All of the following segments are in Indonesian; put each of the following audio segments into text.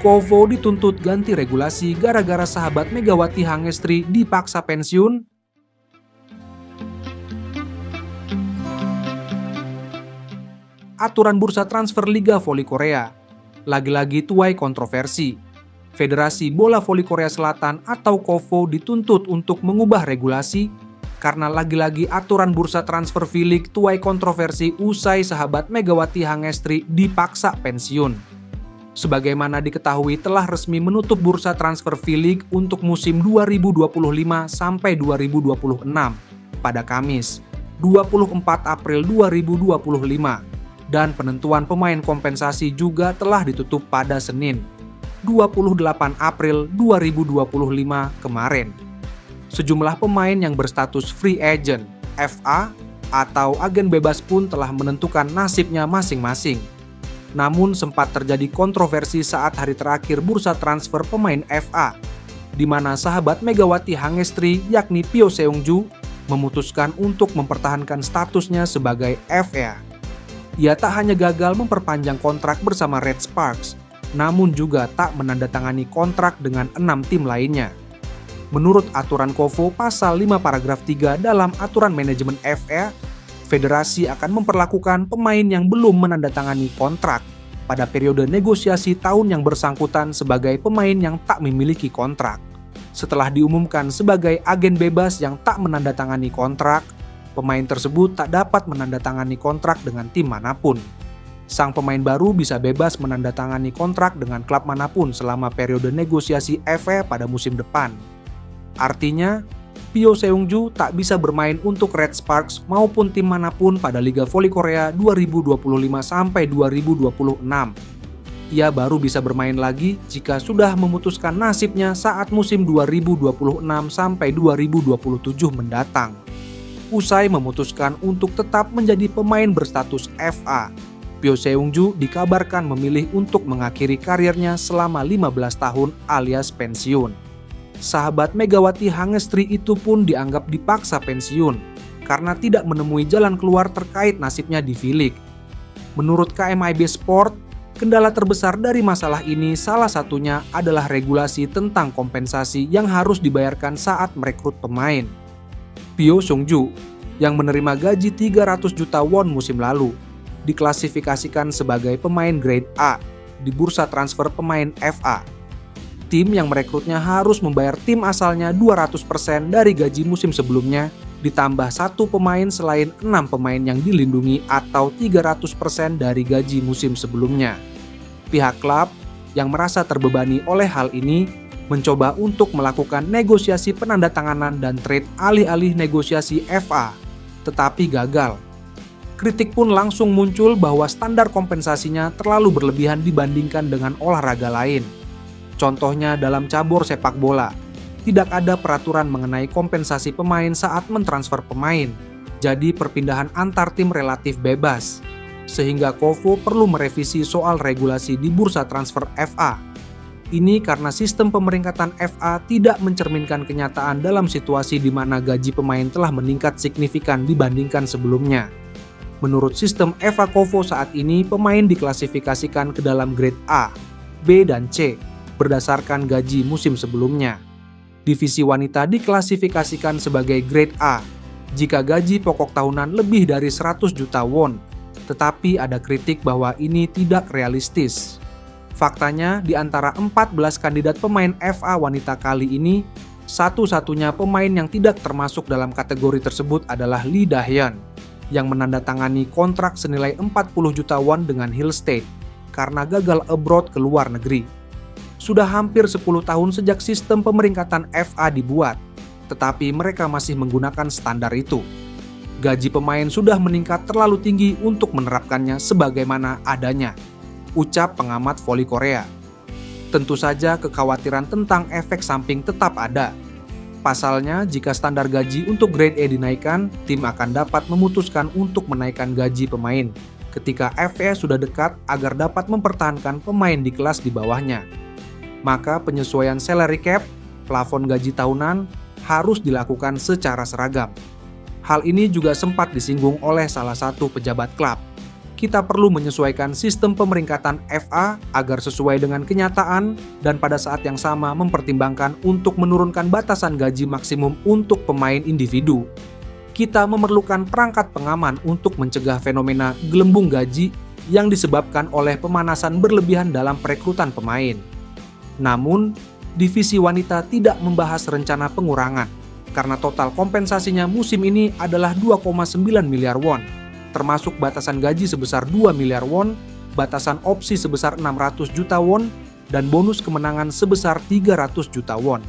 Kovo dituntut ganti regulasi gara-gara sahabat Megawati Hangestri dipaksa pensiun. Aturan bursa transfer Liga Voli Korea. Lagi-lagi tuai kontroversi. Federasi Bola Voli Korea Selatan atau Kovo dituntut untuk mengubah regulasi karena lagi-lagi aturan bursa transfer V-League tuai kontroversi usai sahabat Megawati Hangestri dipaksa pensiun. Sebagaimana diketahui telah resmi menutup bursa transfer V-League untuk musim 2025 sampai 2026 pada Kamis, 24 April 2025 dan penentuan pemain kompensasi juga telah ditutup pada Senin, 28 April 2025 kemarin. Sejumlah pemain yang berstatus free agent, FA, atau agen bebas pun telah menentukan nasibnya masing-masing. Namun sempat terjadi kontroversi saat hari terakhir bursa transfer pemain FA, di mana sahabat Megawati Hangestri yakni Pyo Seung-ju memutuskan untuk mempertahankan statusnya sebagai FA. Ia tak hanya gagal memperpanjang kontrak bersama Red Sparks, namun juga tak menandatangani kontrak dengan 6 tim lainnya. Menurut aturan Kovo pasal 5 paragraf 3 dalam aturan manajemen FA, federasi akan memperlakukan pemain yang belum menandatangani kontrak pada periode negosiasi tahun yang bersangkutan sebagai pemain yang tak memiliki kontrak. Setelah diumumkan sebagai agen bebas yang tak menandatangani kontrak, pemain tersebut tak dapat menandatangani kontrak dengan tim manapun. Sang pemain baru bisa bebas menandatangani kontrak dengan klub manapun selama periode negosiasi FA pada musim depan. Artinya, Pyo Seung-ju tak bisa bermain untuk Red Sparks maupun tim manapun pada Liga Voli Korea 2025 sampai 2026. Ia baru bisa bermain lagi jika sudah memutuskan nasibnya saat musim 2026 sampai 2027 mendatang. Usai memutuskan untuk tetap menjadi pemain berstatus FA, Pyo Seung-ju dikabarkan memilih untuk mengakhiri karirnya selama 15 tahun alias pensiun. Sahabat Megawati Hangestri itu pun dianggap dipaksa pensiun karena tidak menemui jalan keluar terkait nasibnya di V-League. Menurut KMIB Sport, kendala terbesar dari masalah ini salah satunya adalah regulasi tentang kompensasi yang harus dibayarkan saat merekrut pemain. Pyo Seung-ju yang menerima gaji 300 juta won musim lalu diklasifikasikan sebagai pemain grade A di bursa transfer pemain FA. Tim yang merekrutnya harus membayar tim asalnya 200% dari gaji musim sebelumnya, ditambah satu pemain selain 6 pemain yang dilindungi atau 300% dari gaji musim sebelumnya. Pihak klub yang merasa terbebani oleh hal ini mencoba untuk melakukan negosiasi penandatanganan dan trade alih-alih negosiasi FA, tetapi gagal. Kritik pun langsung muncul bahwa standar kompensasinya terlalu berlebihan dibandingkan dengan olahraga lain. Contohnya dalam cabur sepak bola, tidak ada peraturan mengenai kompensasi pemain saat mentransfer pemain, jadi perpindahan antar tim relatif bebas. Sehingga Kovo perlu merevisi soal regulasi di bursa transfer FA. Ini karena sistem pemeringkatan FA tidak mencerminkan kenyataan dalam situasi di mana gaji pemain telah meningkat signifikan dibandingkan sebelumnya. Menurut sistem FA Kovo saat ini, pemain diklasifikasikan ke dalam grade A, B, dan C berdasarkan gaji musim sebelumnya. Divisi wanita diklasifikasikan sebagai grade A jika gaji pokok tahunan lebih dari 100 juta won, tetapi ada kritik bahwa ini tidak realistis. Faktanya, di antara 14 kandidat pemain FA wanita kali ini, satu-satunya pemain yang tidak termasuk dalam kategori tersebut adalah Lee Da-hyun, yang menandatangani kontrak senilai 40 juta won dengan Hill State karena gagal abroad ke luar negeri. Sudah hampir 10 tahun sejak sistem pemeringkatan FA dibuat, tetapi mereka masih menggunakan standar itu. Gaji pemain sudah meningkat terlalu tinggi untuk menerapkannya sebagaimana adanya, ucap pengamat voli Korea. Tentu saja kekhawatiran tentang efek samping tetap ada. Pasalnya, jika standar gaji untuk grade A dinaikkan, tim akan dapat memutuskan untuk menaikkan gaji pemain ketika FA sudah dekat agar dapat mempertahankan pemain di kelas di bawahnya. Maka penyesuaian salary cap, plafon gaji tahunan, harus dilakukan secara seragam. Hal ini juga sempat disinggung oleh salah satu pejabat klub, kita perlu menyesuaikan sistem pemeringkatan FA agar sesuai dengan kenyataan dan pada saat yang sama mempertimbangkan untuk menurunkan batasan gaji maksimum untuk pemain individu. Kita memerlukan perangkat pengaman untuk mencegah fenomena gelembung gaji yang disebabkan oleh pemanasan berlebihan dalam perekrutan pemain. Namun, divisi wanita tidak membahas rencana pengurangan karena total kompensasinya musim ini adalah 2,9 miliar won, termasuk batasan gaji sebesar 2 miliar won, batasan opsi sebesar 600 juta won, dan bonus kemenangan sebesar 300 juta won.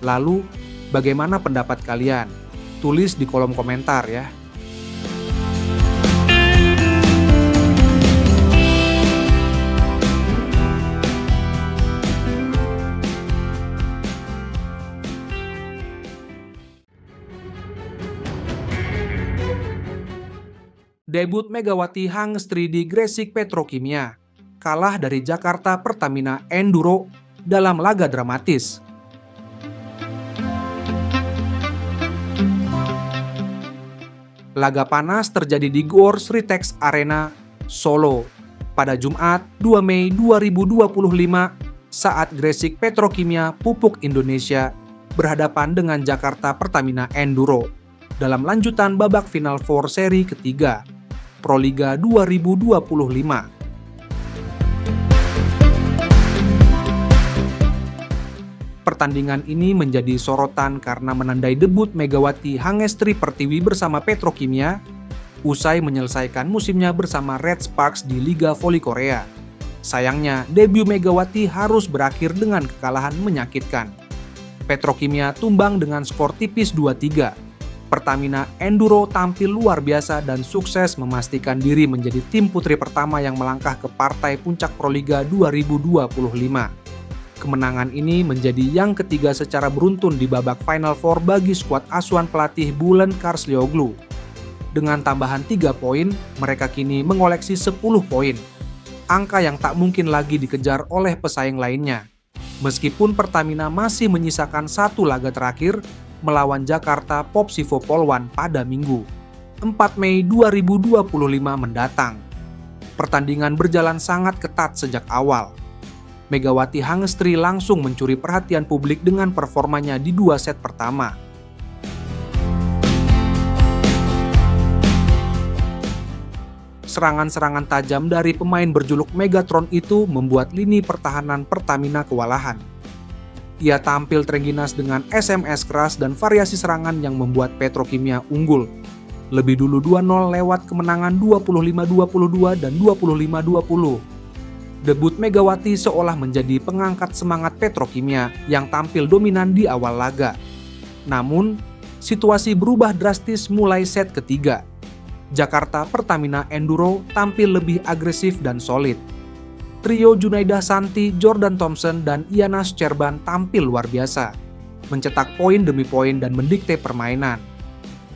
Lalu, bagaimana pendapat kalian? Tulis di kolom komentar ya. Debut Megawati Hangestri di Gresik Petrokimia, kalah dari Jakarta Pertamina Enduro dalam laga dramatis. Laga panas terjadi di Gor Sritex Arena, Solo, pada Jumat 2 Mei 2025 saat Gresik Petrokimia Pupuk Indonesia berhadapan dengan Jakarta Pertamina Enduro dalam lanjutan babak final 4 seri ketiga, Proliga 2025. Pertandingan ini menjadi sorotan karena menandai debut Megawati Hangestri Pertiwi bersama Petrokimia usai menyelesaikan musimnya bersama Red Sparks di Liga Voli Korea. Sayangnya, debut Megawati harus berakhir dengan kekalahan menyakitkan. Petrokimia tumbang dengan skor tipis 2-3. Pertamina Enduro tampil luar biasa dan sukses memastikan diri menjadi tim putri pertama yang melangkah ke partai puncak Proliga 2025. Kemenangan ini menjadi yang ketiga secara beruntun di babak Final Four bagi skuad asuhan pelatih Bulen Karslioglu. Dengan tambahan 3 poin, mereka kini mengoleksi 10 poin. Angka yang tak mungkin lagi dikejar oleh pesaing lainnya. Meskipun Pertamina masih menyisakan 1 laga terakhir melawan Jakarta Popsivo Polwan pada Minggu, 4 Mei 2025 mendatang. Pertandingan berjalan sangat ketat sejak awal. Megawati Hangestri langsung mencuri perhatian publik dengan performanya di 2 set pertama. Serangan-serangan tajam dari pemain berjuluk Megatron itu membuat lini pertahanan Pertamina kewalahan. Ia tampil terengginas dengan SMS keras dan variasi serangan yang membuat Petrokimia unggul. Lebih dulu 2-0 lewat kemenangan 25-22 dan 25-20. Debut Megawati seolah menjadi pengangkat semangat Petrokimia yang tampil dominan di awal laga. Namun, situasi berubah drastis mulai set ketiga. Jakarta Pertamina Enduro tampil lebih agresif dan solid. Trio Junaidah Santi, Jordan Thompson, dan Iana Scherban tampil luar biasa, mencetak poin demi poin dan mendikte permainan.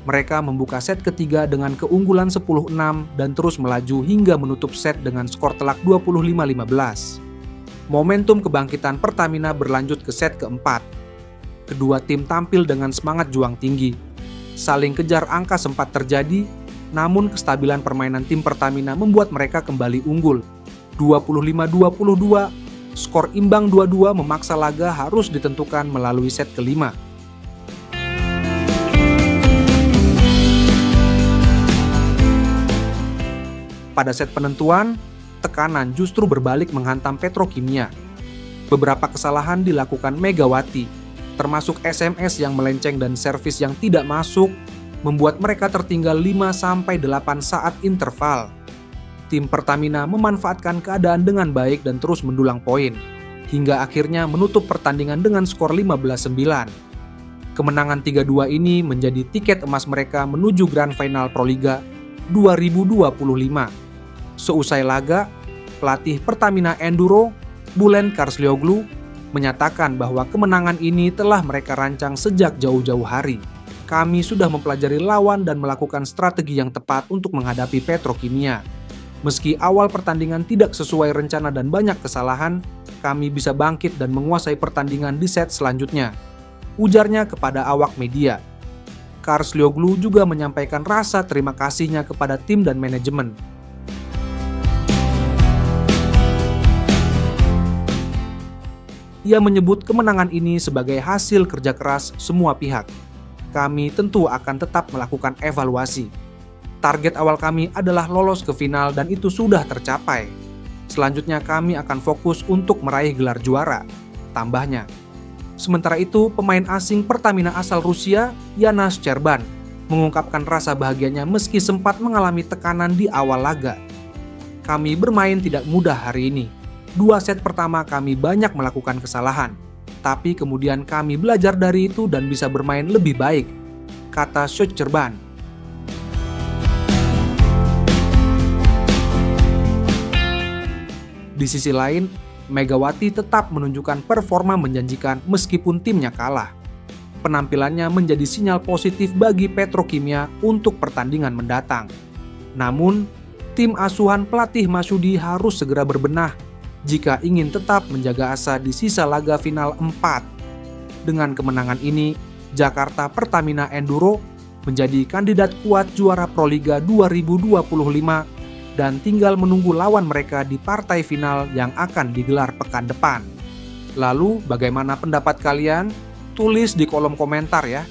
Mereka membuka set ketiga dengan keunggulan 10-6 dan terus melaju hingga menutup set dengan skor telak 25-15. Momentum kebangkitan Pertamina berlanjut ke set keempat. Kedua tim tampil dengan semangat juang tinggi. Saling kejar angka sempat terjadi, namun kestabilan permainan tim Pertamina membuat mereka kembali unggul. 25-22, skor imbang 2-2 memaksa laga harus ditentukan melalui set kelima. Pada set penentuan, tekanan justru berbalik menghantam Petrokimia. Beberapa kesalahan dilakukan Megawati, termasuk SMS yang melenceng dan servis yang tidak masuk, membuat mereka tertinggal 5-8 saat interval. Tim Pertamina memanfaatkan keadaan dengan baik dan terus mendulang poin, hingga akhirnya menutup pertandingan dengan skor 15-9. Kemenangan 3-2 ini menjadi tiket emas mereka menuju Grand Final Proliga 2025. Seusai laga, pelatih Pertamina Enduro, Bulen Karslioglu, menyatakan bahwa kemenangan ini telah mereka rancang sejak jauh-jauh hari. Kami sudah mempelajari lawan dan melakukan strategi yang tepat untuk menghadapi Petrokimia. Meski awal pertandingan tidak sesuai rencana dan banyak kesalahan, kami bisa bangkit dan menguasai pertandingan di set selanjutnya, ujarnya kepada awak media. Karslioglu juga menyampaikan rasa terima kasihnya kepada tim dan manajemen. Ia menyebut kemenangan ini sebagai hasil kerja keras semua pihak. Kami tentu akan tetap melakukan evaluasi. Target awal kami adalah lolos ke final dan itu sudah tercapai. Selanjutnya kami akan fokus untuk meraih gelar juara, tambahnya. Sementara itu, pemain asing Pertamina asal Rusia, Yana Shcherban, mengungkapkan rasa bahagianya meski sempat mengalami tekanan di awal laga. Kami bermain tidak mudah hari ini. 2 set pertama kami banyak melakukan kesalahan, tapi kemudian kami belajar dari itu dan bisa bermain lebih baik, kata Shcherban. Di sisi lain, Megawati tetap menunjukkan performa menjanjikan meskipun timnya kalah. Penampilannya menjadi sinyal positif bagi Petrokimia untuk pertandingan mendatang. Namun, tim asuhan pelatih Masudi harus segera berbenah jika ingin tetap menjaga asa di sisa laga final 4. Dengan kemenangan ini, Jakarta Pertamina Enduro menjadi kandidat kuat juara Proliga 2025 dan tinggal menunggu lawan mereka di partai final yang akan digelar pekan depan. Lalu, bagaimana pendapat kalian? Tulis di kolom komentar ya.